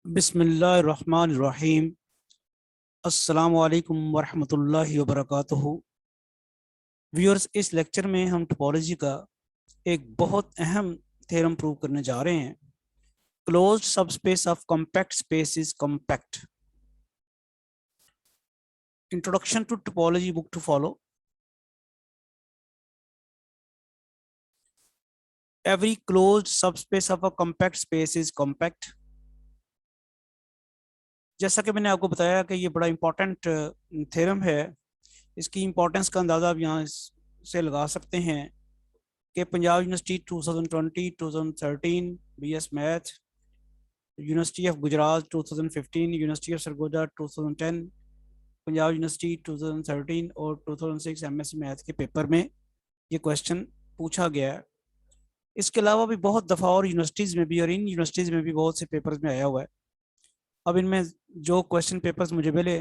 बिस्मिल्लाहिर्रहमानिर्रहीम। अस्सलामु अलैकुम वरहमतुल्लाहि वबरकातुहू। व्यूअर्स, इस लेक्चर में हम टोपोलॉजी का एक बहुत अहम थ्योरम प्रूव करने जा रहे हैं। Closed subspace of compact space is compact. Introduction to topology book to follow. Every closed subspace of a compact space is compact. जैसा कि मैंने आपको बताया कि ये बड़ा इंपॉर्टेंट थ्योरम है। इसकी इंपॉर्टेंस का अंदाज़ा आप यहाँ से लगा सकते हैं कि Punjab university 2020 2013 BS math, university of Gujrat 2015, university of Sargodha 2010, Punjab university 2013 और 2006 एमएससी मैथ के पेपर में ये क्वेश्चन पूछा गया है। इसके अलावा भी बहुत दफ़ा और यूनिवर्सिटीज़ में भी और इन यूनिवर्सिटीज़ में भी बहुत से पेपर्स में आया हुआ है। अब इनमें जो क्वेश्चन पेपर्स मुझे मिले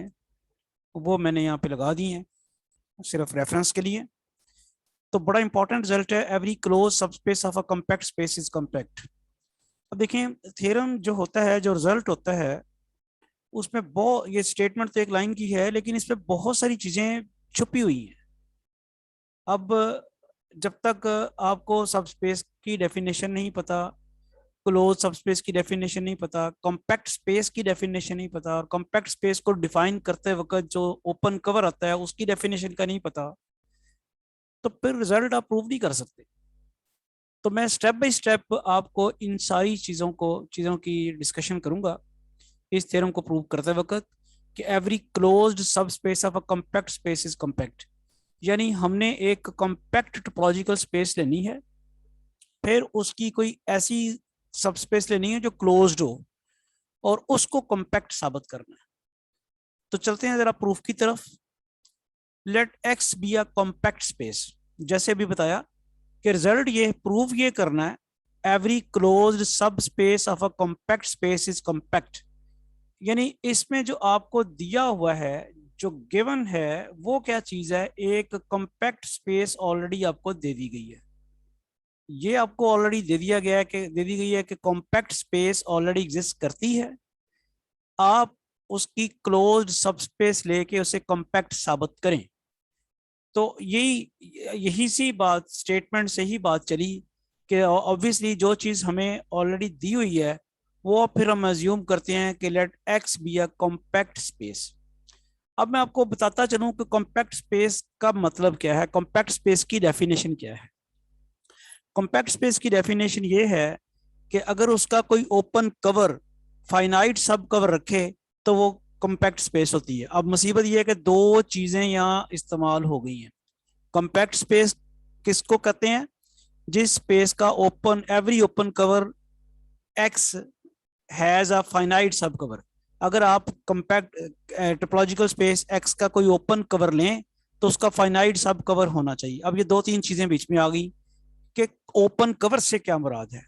वो मैंने यहाँ पे लगा दिए हैं सिर्फ रेफरेंस के लिए। तो बड़ा इंपॉर्टेंट रिजल्ट है, every close subspace of a compact space is compact. अब देखें, थ्योरम जो होता है, जो रिजल्ट होता है, उसमें बहुत, ये स्टेटमेंट तो एक लाइन की है लेकिन इसमें बहुत सारी चीजें छुपी हुई हैं। अब जब तक आपको सबस्पेस की डेफिनेशन नहीं पता, क्लोज सबस्पेस की डेफिनेशन नहीं पता, कॉम्पैक्ट स्पेस की डेफिनेशन नहीं पता, और कॉम्पैक्ट स्पेस को डिफाइन करते वक्त जो ओपन कवर आता है उसकी डेफिनेशन का नहीं पता, तो फिर रिजल्ट आप प्रूव नहीं कर सकते। तो मैं स्टेप बाय स्टेप आपको इन सारी चीज़ों की डिस्कशन करूंगा इस थ्योरम को प्रूव करते वक्त कि एवरी क्लोज्ड सब space of a compact space is compact. यानी हमने एक कॉम्पैक्ट टोपोलॉजिकल स्पेस लेनी है, फिर उसकी कोई ऐसी सब स्पेस लेनी है जो क्लोज्ड हो और उसको कॉम्पैक्ट साबित करना है। तो चलते हैं जरा प्रूफ की तरफ। Let X be a compact space. जैसे अभी बताया कि रिजल्ट ये प्रूव ये करना है, एवरी क्लोज्ड सब space of a compact space is compact. यानी इसमें जो आपको दिया हुआ है, जो गिवन है, वो क्या चीज है? एक कॉम्पैक्ट स्पेस ऑलरेडी आपको दे दी गई है। ये आपको ऑलरेडी दे दिया गया है कि दे दी गई है कि कॉम्पैक्ट स्पेस ऑलरेडी एग्जिस्ट करती है। आप उसकी क्लोज्ड सबस्पेस लेके उसे कॉम्पैक्ट साबित करें। तो यही सी बात, स्टेटमेंट से ही बात चली कि ऑब्वियसली जो चीज़ हमें ऑलरेडी दी हुई है वो फिर हम अज्यूम करते हैं कि let X be a compact space. अब मैं आपको बताता चलूं कि कॉम्पैक्ट स्पेस का मतलब क्या है, कॉम्पैक्ट स्पेस की डेफिनेशन क्या है। कॉम्पैक्ट स्पेस की डेफिनेशन ये है कि अगर उसका कोई open cover, finite sub cover रखे तो वो कॉम्पैक्ट स्पेस होती है। अब मुसीबत ये है कि दो चीज़ें यहाँ इस्तेमाल हो गई हैं। कॉम्पैक्ट स्पेस किसको कहते हैं? जिस स्पेस का open, every open cover x has a finite sub cover. अगर आप कॉम्पैक्ट टोपोलॉजिकल स्पेस एक्स का कोई ओपन कवर लें तो उसका फाइनाइट सब कवर होना चाहिए। अब ये दो तीन चीजें बीच में आ गई कि ओपन कवर से क्या मुराद है,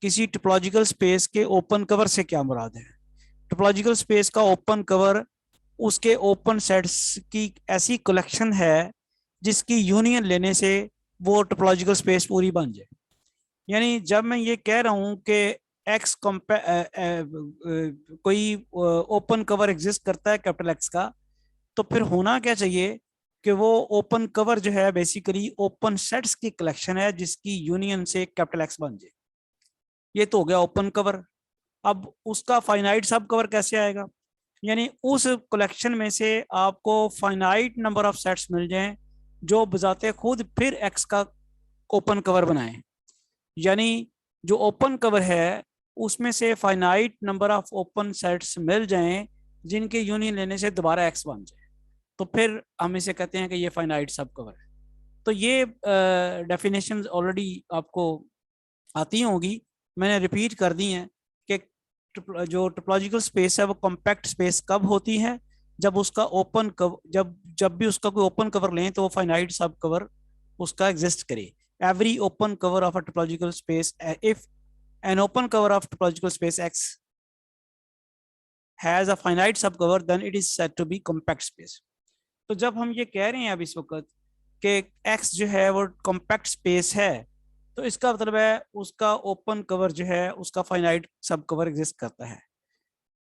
किसी टोपोलॉजिकल स्पेस के ओपन कवर से क्या मुराद है। टोपोलॉजिकल स्पेस का ओपन कवर उसके ओपन सेट्स की ऐसी कलेक्शन है जिसकी यूनियन लेने से वो टोपोलॉजिकल स्पेस पूरी बन जाए। यानी जब मैं ये कह रहा हूं कि एक्स कोई ओपन कवर एग्जिस्ट करता है कैपिटल एक्स का, तो फिर होना क्या चाहिए कि वो ओपन कवर जो है बेसिकली ओपन सेट्स की कलेक्शन है जिसकी यूनियन से कैपिटल एक्स बन जाए। ये तो हो गया ओपन कवर। अब उसका फाइनाइट सब कवर कैसे आएगा? यानी उस कलेक्शन में से आपको फाइनाइट नंबर ऑफ सेट्स मिल जाएं जो बजाते खुद फिर एक्स का ओपन कवर बनाएं। यानी जो ओपन कवर है उसमें से finite number of open sets मिल जाएं जिनके यूनियन लेने से दोबारा एक्स बन जाए, तो फिर हम इसे कहते हैं कि ये फाइनाइट सब कवर है। तो ये डेफिनेशन ऑलरेडी आपको आती होगी, मैंने रिपीट कर दी हैं कि जो टोपोलॉजिकल स्पेस है वो कॉम्पैक्ट स्पेस कब होती है? जब उसका ओपन कवर, जब भी उसका कोई ओपन कवर लें तो वो फाइनाइट सब कवर उसका एग्जिस्ट करे। Every open cover of a topological space, if an open cover of topological space X has a finite sub cover then it is said to be compact space. तो जब हम ये कह रहे हैं अब इस वक्त कि एक्स जो है वो कॉम्पैक्ट स्पेस है, तो इसका मतलब है उसका ओपन कवर जो है उसका फाइनाइट सब कवर एग्जिस्ट करता है।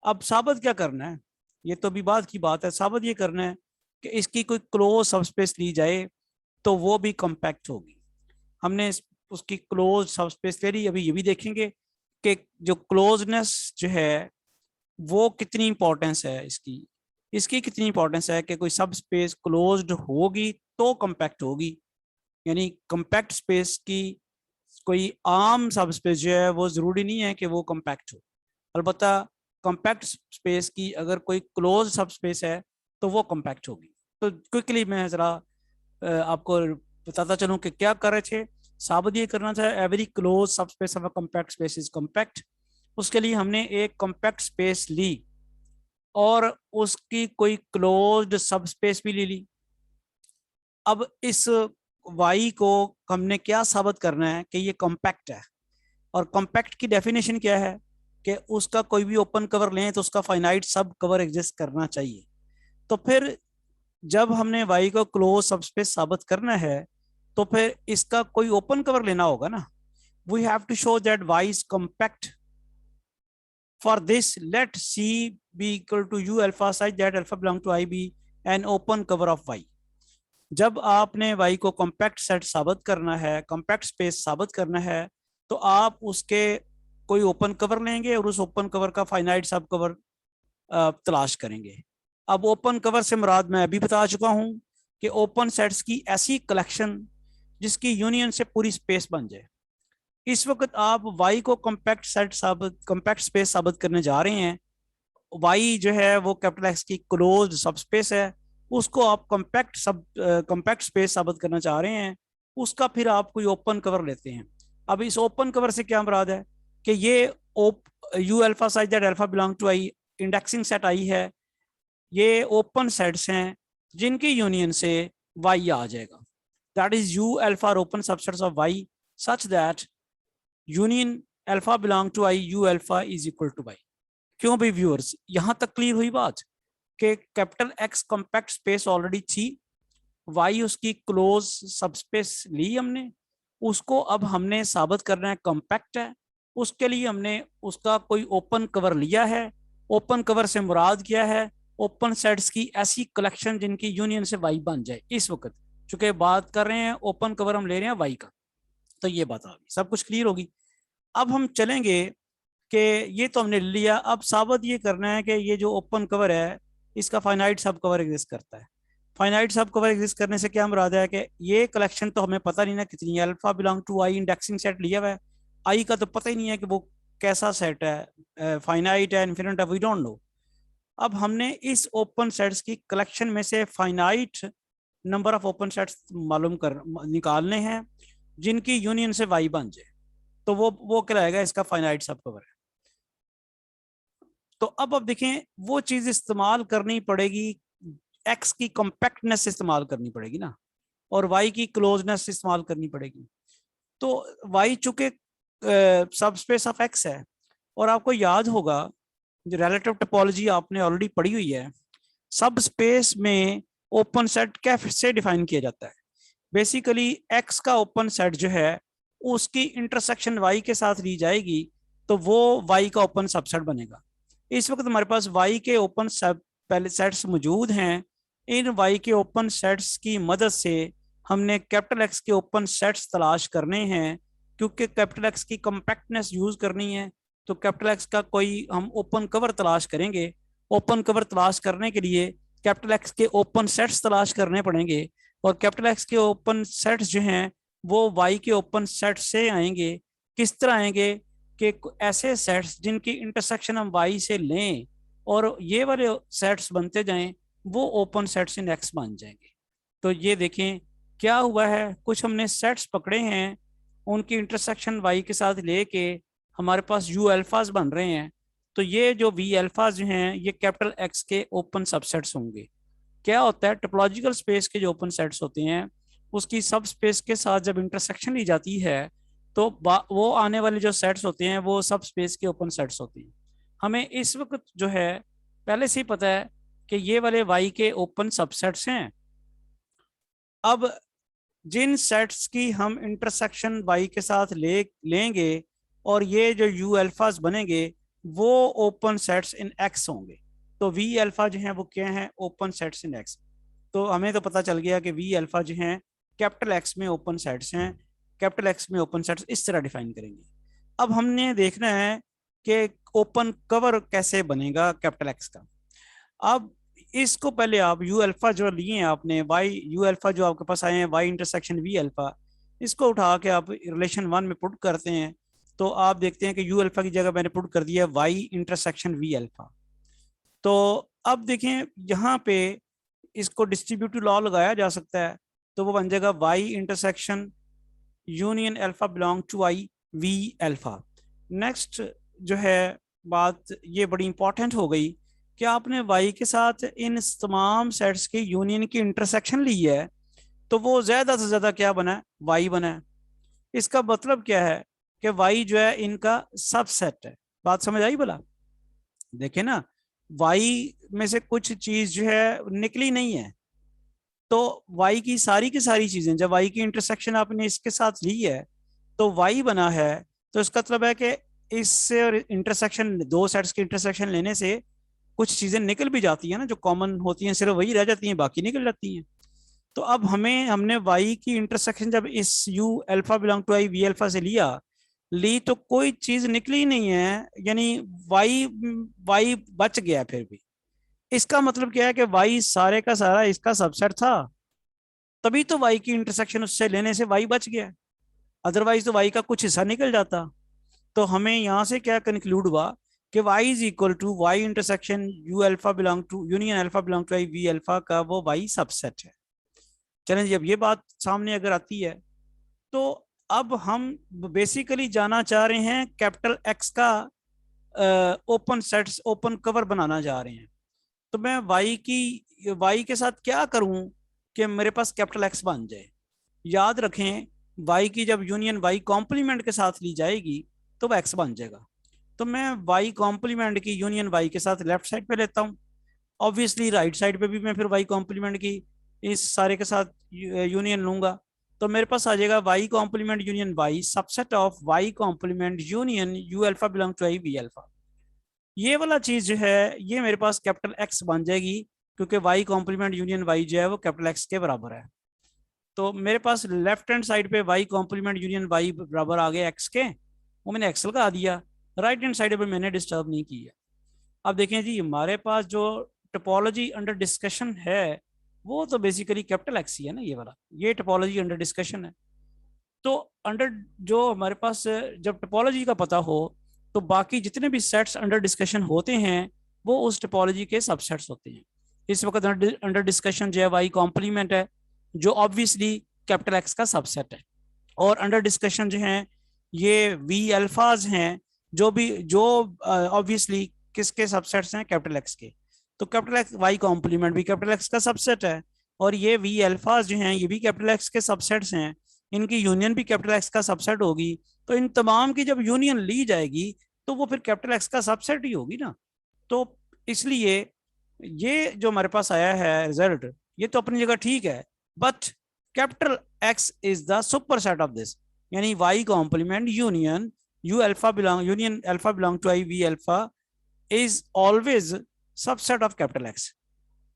अब साबित क्या करना है, ये तो अभी बाद की बात है। साबित ये करना है कि इसकी कोई क्लोज सबस्पेस ली जाए तो वो भी कॉम्पैक्ट होगी। हमने उसकी क्लोज सबस्पेस ले ली। अभी ये भी देखेंगे कि जो क्लोजनेस जो है वो कितनी इंपॉर्टेंस है इसकी। इसकी कितनी इंपॉर्टेंस है कि कोई सब स्पेस क्लोज्ड होगी तो कॉम्पैक्ट होगी। यानी कॉम्पैक्ट स्पेस की कोई आम सब स्पेस जो है वो जरूरी नहीं है कि वो कॉम्पैक्ट हो। अलबत्ता कॉम्पैक्ट स्पेस की अगर कोई क्लोज सब स्पेस है तो वो कॉम्पैक्ट होगी। तो क्विकली मैं जरा आपको बताता चलूं कि क्या कर रहे थे। साबित ये करना था एवरी क्लोज सब space of a compact space is compact. उसके लिए हमने एक कॉम्पैक्ट स्पेस ली और उसकी कोई क्लोज्ड सब स्पेस भी ले ली। अब इस y को हमने क्या साबित करना है कि ये कॉम्पैक्ट है। और कॉम्पैक्ट की डेफिनेशन क्या है कि उसका कोई भी ओपन कवर लें तो उसका फाइनाइट सब कवर एग्जिस्ट करना चाहिए। तो फिर जब हमने y को क्लोज सबस्पेस साबित करना है तो फिर इसका कोई ओपन कवर लेना होगा ना। We have to show that y is compact. For this let c be equal to u alpha such that alpha belong to I be an open cover of y। जब आपने y को compact set साबित करना है, compact space साबित करना है, तो आप उसके कोई ओपन कवर लेंगे और उस ओपन कवर का फाइनाइट सब कवर तलाश करेंगे। अब ओपन कवर से मुराद मैं अभी बता चुका हूं कि ओपन सेट्स की ऐसी कलेक्शन जिसकी यूनियन से पूरी स्पेस बन जाए। इस वक्त आप y को कॉम्पैक्ट सेट साबित, कॉम्पैक्ट स्पेस साबित करने जा रहे हैं। y जो है वो कैपिटल एक्स की क्लोज्ड सबस्पेस है, उसको आप कॉम्पैक्ट स्पेस साबित करना चाह रहे हैं। उसका फिर आप कोई ओपन कवर लेते हैं। अब इस ओपन कवर से क्या मुराद है कि ये U alpha size that alpha belong to I indexing set I है। ये ओपन सेट्स हैं जिनकी यूनियन से y आ जाएगा। That is U alpha open subsets of y such that union alpha belong to I U alpha is equal to y। क्यों भाई viewers, यहां तक क्लियर हुई बात कि capital x compact space already थी, y उसकी क्लोज सबस्पेस ली हमने, उसको अब हमने साबित करना है कॉम्पैक्ट है। उसके लिए हमने उसका कोई ओपन कवर लिया है। ओपन कवर से मुराद क्या है, ओपन सेट्स की ऐसी कलेक्शन जिनकी यूनियन से y बन जाए। इस वक्त चूंकि बात कर रहे हैं ओपन कवर हम ले रहे हैं y का, तो ये बात आ गई, सब कुछ क्लियर होगी। अब हम चलेंगे कि ये तो हमने लिया, अब साबित ये करना है कि ये जो ओपन कवर है इसका फाइनाइट सब कवर एग्जिस्ट करता है। फाइनाइट सब कवर एग्जिस्ट करने से क्या मुराद है कि ये कलेक्शन तो हमें पता नहीं ना कितनी है। Alpha belong to I indexing set लिया हुआ है, आई का तो पता ही नहीं है कि वो कैसा सेट है, फाइनाइट है, इन्फिनिट है, वी डोंट नो। अब हमने इस ओपन सेट्स की कलेक्शन में से finite number of open sets मालूम कर निकालने हैं जिनकी यूनियन से वाई बन जाए। तो वो कहलाएगा इसका फाइनाइट सब कवर है। तो अब देखें वो चीज इस्तेमाल करनी पड़ेगी, एक्स की कॉम्पैक्टनेस इस्तेमाल करनी पड़ेगी ना, और वाई की क्लोजनेस इस्तेमाल करनी पड़ेगी। तो वाई चूंकि सब स्पेस ऑफ एक्स है, और आपको याद होगा जो रिलेटिव टोपोलॉजी आपने ऑलरेडी पढ़ी हुई है, सब स्पेस में ओपन सेट कैसे डिफाइन किया जाता है। बेसिकली एक्स का ओपन सेट जो है उसकी इंटरसेक्शन वाई के साथ ली जाएगी तो वो वाई का ओपन सबसेट बनेगा। इस वक्त हमारे पास वाई के ओपन सब पहले सेट्स मौजूद हैं। इन वाई के ओपन सेट्स की मदद से हमने कैपिटल एक्स के ओपन सेट्स तलाश करने हैं, क्योंकि कैपिटल एक्स की कॉम्पैक्टनेस यूज करनी है। तो कैपिटल एक्स का कोई हम ओपन कवर तलाश करेंगे। ओपन कवर तलाश करने के लिए कैपिटल एक्स के ओपन सेट्स तलाश करने पड़ेंगे, और कैपिटल एक्स के ओपन सेट्स जो हैं वो वाई के ओपन सेट से आएंगे। किस तरह आएंगे कि ऐसे सेट्स जिनकी इंटरसेक्शन हम वाई से लें और ये वाले सेट्स बनते जाएं, वो ओपन सेट्स इन एक्स बन जाएंगे। तो ये देखें क्या हुआ है, कुछ हमने सेट्स पकड़े हैं, उनकी इंटरसेक्शन वाई के साथ लेके हमारे पास यू अल्फाज बन रहे हैं। तो ये जो वी अल्फाज जो हैं ये कैपिटल एक्स के ओपन सबसेट्स होंगे। क्या होता है, टोपोलॉजिकल स्पेस के जो ओपन सेट्स होते हैं उसकी सब स्पेस के साथ जब इंटरसेक्शन ली जाती है तो वो आने वाले जो सेट्स होते हैं वो सब स्पेस के ओपन सेट्स होते हैं। हमें इस वक्त जो है पहले से ही पता है कि ये वाले वाई के ओपन सबसेट्स हैं। अब जिन सेट्स की हम इंटरसेक्शन वाई के साथ लेंगे और ये जो यू अल्फाज बनेंगे वो ओपन सेट्स इन एक्स होंगे। तो वी अल्फा जो है वो क्या है, ओपन सेट्स इन एक्स। तो हमें तो पता चल गया कि वी अल्फा जो है कैपिटल एक्स में ओपन सेट्स हैं, कैपिटल एक्स में ओपन सेट्स इस तरह डिफाइन करेंगे। अब हमने देखना है कि ओपन कवर कैसे बनेगा कैपिटल एक्स का। अब इसको पहले आप यू अल्फा जो लिए हैं आपने, वाई यू अल्फा जो आपके पास आए हैं वाई इंटरसेक्शन वी अल्फा, इसको उठा के आप रिलेशन वन में पुट करते हैं तो आप देखते हैं कि यू अल्फा की जगह मैंने पुट कर दिया वाई इंटरसेक्शन वी अल्फा। तो अब देखें यहाँ पे इसको डिस्ट्रीब्यूटिव लॉ लगाया जा सकता है, तो वो बन जाएगा Y intersection union alpha belong to I V alpha. Next जो है बात ये बड़ी इंपॉर्टेंट हो गई कि आपने वाई के साथ इन तमाम सेट्स के यूनियन की इंटरसेक्शन ली है, तो वो ज्यादा से ज्यादा क्या बना है, वाई बना है। इसका मतलब क्या है कि वाई जो है इनका सबसेट है। बात समझ आई बोला? देखे ना, वाई में से कुछ चीज जो है निकली नहीं है, तो वाई की सारी चीजें जब वाई की इंटरसेक्शन आपने इसके साथ ली है तो वाई बना है। तो इसका मतलब है कि इससे और इंटरसेक्शन, दो सेट्स के इंटरसेक्शन लेने से कुछ चीजें निकल भी जाती है ना, जो कॉमन होती हैं सिर्फ वही रह जाती हैं, बाकी निकल जाती हैं। तो अब हमने वाई की इंटरसेक्शन जब इस U alpha belong to I V alpha से ली तो कोई चीज निकली ही नहीं है, यानी वाई वाई बच गया फिर भी। इसका मतलब क्या है कि वाई सारे का सारा इसका सबसेट था, तभी तो वाई की इंटरसेक्शन उससे लेने से वाई बच गया, अदरवाइज तो वाई का कुछ हिस्सा निकल जाता। तो हमें यहाँ से क्या कंक्लूड हुआ कि Y is equal to Y intersection U alpha belong to union alpha belong to I V alpha का वो वाई सबसेट है। चलें जी, अब ये बात सामने अगर आती है तो अब हम बेसिकली जाना चाह रहे हैं कैपिटल एक्स का ओपन सेट्स, ओपन कवर बनाना जा रहे हैं। तो मैं वाई के साथ क्या करूं कि मेरे पास कैपिटल एक्स बन जाए। याद रखें, वाई की जब यूनियन वाई कॉम्प्लीमेंट के साथ ली जाएगी तो वह एक्स बन जाएगा। तो मैं वाई कॉम्प्लीमेंट की यूनियन वाई के साथ लेफ्ट साइड पे लेता हूँ, ऑब्वियसली राइट साइड पे भी मैं फिर वाई कॉम्प्लीमेंट की इस सारे के साथ यूनियन लूंगा। तो मेरे पास आ जाएगा Y complement union Y subset of Y complement union U alpha belong to I V alpha. ये वाला चीज जो है ये मेरे पास कैपिटल एक्स बन जाएगी, क्योंकि वाई कॉम्प्लीमेंट यूनियन वाई जो है वो कैपिटल एक्स के बराबर है। तो मेरे पास लेफ्ट हैंड साइड पे वाई कॉम्प्लीमेंट यूनियन वाई बराबर आ गया एक्स के, वो मैंने एक्स लगा दिया। राइट हैंड साइड पे मैंने डिस्टर्ब नहीं किया। अब देखें जी, हमारे पास जो टोपोलॉजी अंडर डिस्कशन है वो तो बेसिकली कैपिटल एक्स ही है ना, ये वाला, ये टोपोलॉजी अंडर डिस्कशन है। तो अंडर जो हमारे पास जब टोपोलॉजी का पता हो तो बाकी जितने भी सेट्स अंडर डिस्कशन होते हैं वो उस टोपोलॉजी के सबसेट्स होते हैं। इस वक्त अंडर डिस्कशन जो है वाई कॉम्प्लीमेंट है, जो ऑब्वियसली कैपिटल एक्स का सबसेट है। और अंडर डिस्कशन जो है ये वी अल्फाज हैं, जो ऑब्वियसली किसके सबसेट्स हैं, कैपिटल एक्स के। तो कैपिटल एक्स वाई कॉम्प्लीमेंट भी कैपिटल एक्स का सबसेट है, और ये वी अल्फाज जो हैं ये भी कैपिटल एक्स के सबसेट्स हैं, इनकी यूनियन भी कैपिटल एक्स का सबसेट होगी। तो इन तमाम की जब यूनियन ली जाएगी तो वो फिर कैपिटल एक्स का सबसेट ही होगी ना। तो इसलिए ये जो हमारे पास आया है रिजल्ट, ये तो अपनी जगह ठीक है, but capital X is the super set of this, यानी Y complement union U alpha belong union alpha belong to I V alpha is always subset of capital X.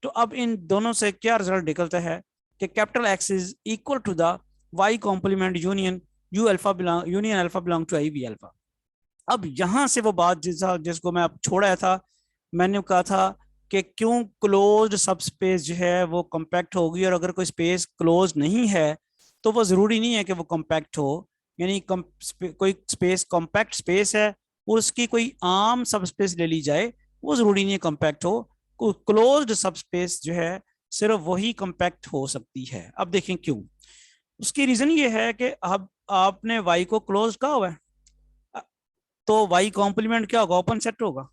तो अब इन दोनों से क्या रिजल्ट निकलता है कि capital X is equal to the Y complement union U alpha belong union alpha belong to I V alpha. अब यहां से वो बात जिसको मैं अब छोड़ा था, मैंने कहा था कि क्यों क्लोज्ड सब स्पेस जो है वो कॉम्पैक्ट होगी, और अगर कोई स्पेस क्लोज नहीं है तो वो जरूरी नहीं है कि वो कॉम्पैक्ट हो। यानी कोई स्पेस कॉम्पैक्ट स्पेस है और उसकी कोई आम सब स्पेस ले ली जाए, वो जरूरी नहीं है कॉम्पैक्ट हो। क्लोज्ड सब स्पेस जो है सिर्फ वही कॉम्पैक्ट हो सकती है। अब देखें क्यों। उसकी रीजन ये है कि अब आपने वाई को क्लोज कहा हुआ है, तो वाई कॉम्प्लीमेंट क्या होगा, ओपन सेट होगा।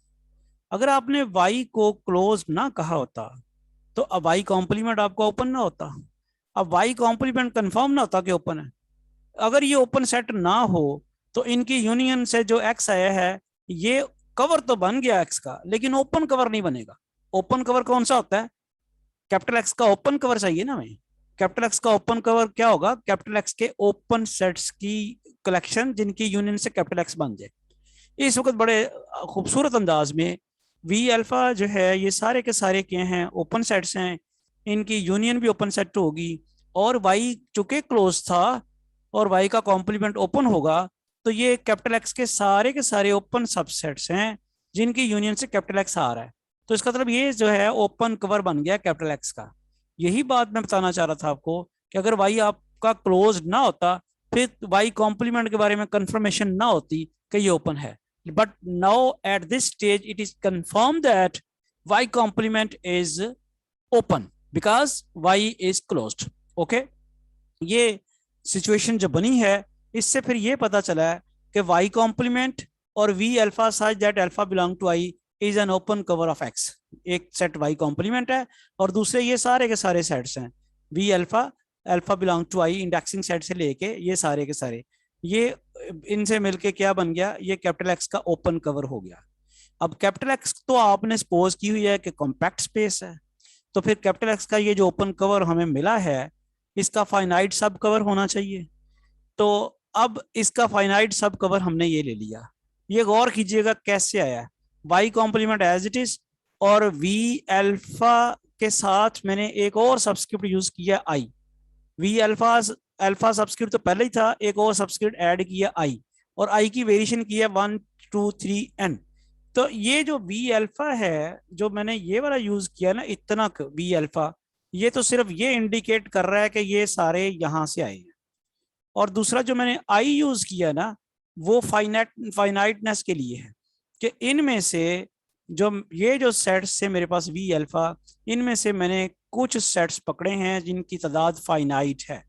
अगर आपने वाई को क्लोज ना कहा होता तो अब वाई कॉम्प्लीमेंट आपको ओपन ना होता, अब वाई कॉम्प्लीमेंट कंफर्म ना होता कि ओपन है। अगर ये ओपन सेट ना हो तो इनकी यूनियन से जो एक्स आया है ये कवर तो बन गया एक्स का, लेकिन ओपन कवर नहीं बनेगा। ओपन कवर कौन सा होता है, कैपिटल एक्स का ओपन कवर चाहिए ना हमें। कैपिटल एक्स का ओपन कवर क्या होगा, कैपिटल एक्स के ओपन सेट्स की कलेक्शन जिनकी यूनियन से कैपिटल एक्स बन जाए। इस वक्त बड़े खूबसूरत अंदाज में वी अल्फा जो है ये सारे के सारे क्या हैं, ओपन सेट्स हैं, इनकी यूनियन भी ओपन सेट होगी। और वाई चूंकि क्लोज था और वाई का कॉम्प्लीमेंट ओपन होगा, तो ये कैपिटल एक्स के सारे ओपन सबसेट्स हैं जिनकी यूनियन से कैपिटल एक्स आ रहा है। तो इसका मतलब ये जो है ओपन कवर बन गया कैपिटल एक्स का। यही बात मैं बताना चाह रहा था आपको कि अगर वाई आपका क्लोज ना होता, फिर वाई कॉम्प्लीमेंट के बारे में कंफर्मेशन ना होती कि ये ओपन है। But now at this stage it is confirm that Y complement is open because Y is closed. Okay, ये सिचुएशन जो बनी है, इससे फिर ये पता चला है कि वाई कॉम्प्लीमेंट और V alpha such that alpha belong to I is an open cover of X. एक सेट वाई कॉम्प्लीमेंट है और दूसरे ये सारे के सारे सेट्स हैं V alpha, alpha belong to I indexing set से लेके ये सारे के सारे, ये इनसे मिलके क्या बन गया, ये कैपिटल एक्स का ओपन कवर हो गया। अब कैपिटल एक्स तो आपने सपोज की हुई है कि कॉम्पैक्ट स्पेस है, तो फिर कैपिटल एक्स का ये जो ओपन कवर हमें मिला है, इसका फाइनाइट सब कवर होना चाहिए। तो अब इसका फाइनाइट सब कवर हमने ये ले लिया। ये गौर कीजिएगा कैसे आया, Y complement as it is और वी अल्फा के साथ मैंने एक और सब्सक्रिप्ट यूज किया I. V alpha alpha subscript तो पहले ही था, एक और सब्सक्रिप्ट ऐड किया आई, और आई की वेरिएशन किया 1 2 3 n। तो ये जो वी अल्फा है जो मैंने ये वाला यूज किया ना, इतना वी अल्फा, ये तो सिर्फ ये इंडिकेट कर रहा है कि ये सारे यहां से आए हैं। और दूसरा जो मैंने आई यूज किया ना, वो फाइनाइटनेस के लिए है कि इनमें से जो ये जो सेट्स से मेरे पास वी अल्फा, इनमें से मैंने कुछ सेट्स पकड़े हैं जिनकी तादाद फाइनाइट है।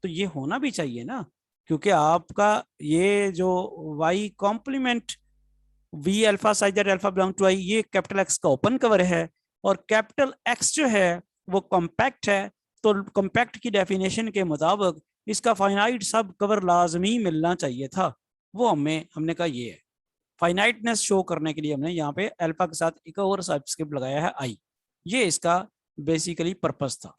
तो ये होना भी चाहिए ना, क्योंकि आपका ये जो Y complement V alpha size that alpha belong to I, ये कैपिटल एक्स का ओपन कवर है और कैपिटल एक्स जो है वो कॉम्पैक्ट है। तो कॉम्पैक्ट की डेफिनेशन के मुताबिक इसका फाइनाइट सब कवर लाजमी मिलना चाहिए था। वो हमने कहा ये है फाइनाइटनेस शो करने के लिए हमने यहाँ पे अल्फा के साथ एक और सब्सक्रिप्ट लगाया है आई। ये इसका बेसिकली पर्पस था।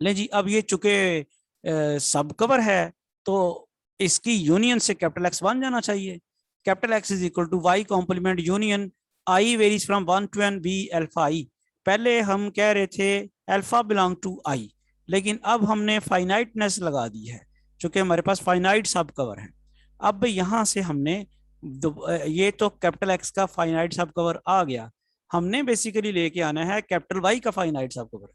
ले जी, अब ये चूंकि सब कवर है तो इसकी यूनियन से कैपिटल एक्स बन जाना चाहिए। Capital X is equal to Y complement union I varies from 1 to n B alpha I. पहले हम कह रहे थे अल्फा बिलोंग टू आई, लेकिन अब हमने फाइनाइटनेस लगा दी है चूंकि हमारे पास फाइनाइट सब कवर है। अब यहाँ से हमने ये तो कैपिटल एक्स का फाइनाइट सब कवर आ गया, हमने बेसिकली लेके आना है कैपिटल वाई का फाइनाइट सब कवर।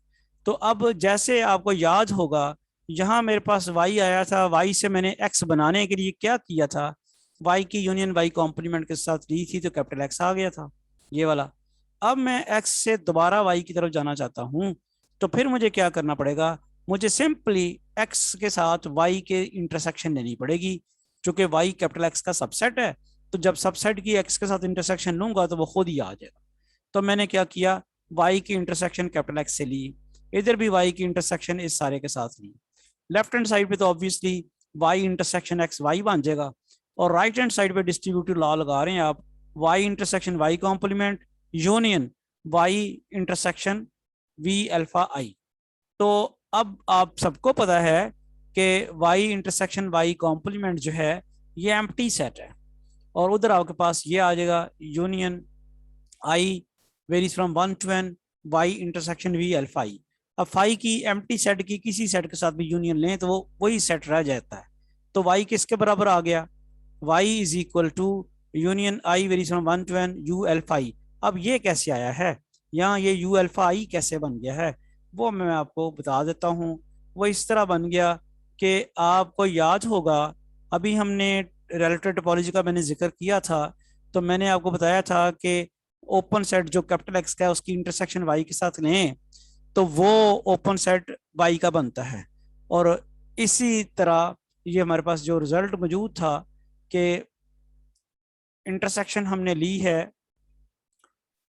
तो अब जैसे आपको याद होगा, यहाँ मेरे पास y आया था, y से मैंने x बनाने के लिए क्या किया था, y की यूनियन y कॉम्प्लीमेंट के साथ ली थी तो कैपिटल x आ गया था ये वाला। अब मैं x से दोबारा y की तरफ जाना चाहता हूँ, तो फिर मुझे क्या करना पड़ेगा, मुझे सिंपली x के साथ y के इंटरसेक्शन लेनी पड़ेगी। चूंकि y कैपिटल x का सबसेट है, तो जब सबसेट की x के साथ इंटरसेक्शन लूंगा तो वो खुद ही आ जाएगा। तो मैंने क्या किया, y की इंटरसेक्शन कैपिटल x से ली, इधर भी y की इंटरसेक्शन इस सारे के साथ ली। लेफ्ट हैंड साइड पे तो obviously y intersection x y बन जाएगा, और राइट हैंड साइड पे डिस्ट्रीब्यूटिव लॉ लगा रहे हैं आप, y intersection y complement union y intersection v alpha i। तो अब आप सबको पता है कि y इंटरसेक्शन y कॉम्प्लीमेंट जो है ये एम्प्टी सेट है, और उधर आपके पास ये आ जाएगा union i varies from 1 to n y intersection v alpha i। अब फाई की एम्प्टी सेट की किसी सेट के साथ भी यूनियन लें तो वो वही सेट रह जाता है। तो y किसके बराबर आ गया, y is equal to union i varies from 1 to n u alpha i। अब ये कैसे आया है, यहाँ ये u अल्फा i कैसे बन गया है, वो मैं आपको बता देता हूँ। वो इस तरह बन गया कि आपको याद होगा, अभी हमने रिलेटिव टोपोलॉजी का मैंने जिक्र किया था, तो मैंने आपको बताया था कि ओपन सेट जो कैपिटल एक्स का है उसकी इंटरसेक्शन वाई के साथ लें तो वो ओपन सेट वाई का बनता है। और इसी तरह ये हमारे पास जो रिजल्ट मौजूद था कि इंटरसेक्शन हमने ली है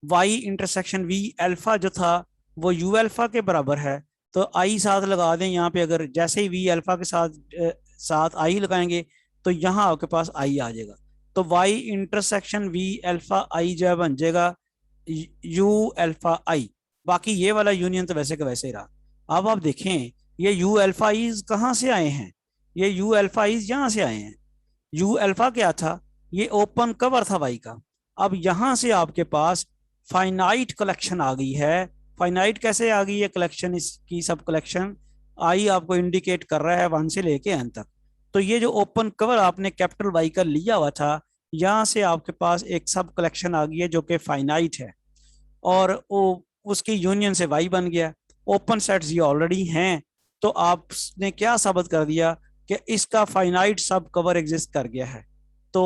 वाई इंटरसेक्शन वी अल्फा जो था वो यू अल्फा के बराबर है, तो आई साथ लगा दें यहाँ पे। अगर जैसे ही वी अल्फा के साथ आई लगाएंगे तो यहाँ आपके पास आई आ जाएगा। तो वाई इंटरसेक्शन वी अल्फा आई जो है बन जाएगा यू अल्फा आई। बाकी ये वाला यूनियन तो वैसे का वैसे ही रहा। अब आप देखें ये यू अल्फा इज कहाँ से आए हैं, ये यू अल्फा इज यहाँ से आए हैं। यू अल्फा क्या था, ये ओपन कवर था वाई का। अब यहां से आपके पास फाइनाइट कलेक्शन आ गई है। फाइनाइट कैसे आ गई है कलेक्शन, इसकी सब कलेक्शन आई आपको इंडिकेट कर रहा है 1 से लेके एन तक। तो ये जो ओपन कवर आपने कैपिटल वाई का लिया हुआ था, यहाँ से आपके पास एक सब कलेक्शन आ गई है जो कि फाइनाइट है, और वो उसकी यूनियन से वाई बन गया। ओपन सेट्स ये ऑलरेडी हैं, तो आपने क्या साबित कर दिया कि इसका फाइनाइट सब कवर एग्जिस्ट कर गया है। तो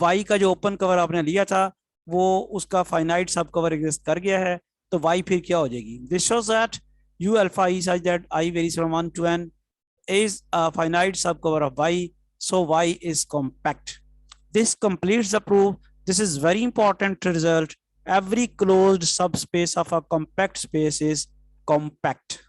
वाई का जो ओपन कवर आपने लिया था वो उसका फाइनाइट सब कवर एग्जिस्ट कर गया है। तो वाई फिर क्या हो जाएगी, this shows that you alpha E such that I varies from 1 to n is a finite subcover of y, so y is compact. This completes the proof. This is very important result. Every closed subspace of a compact space is compact.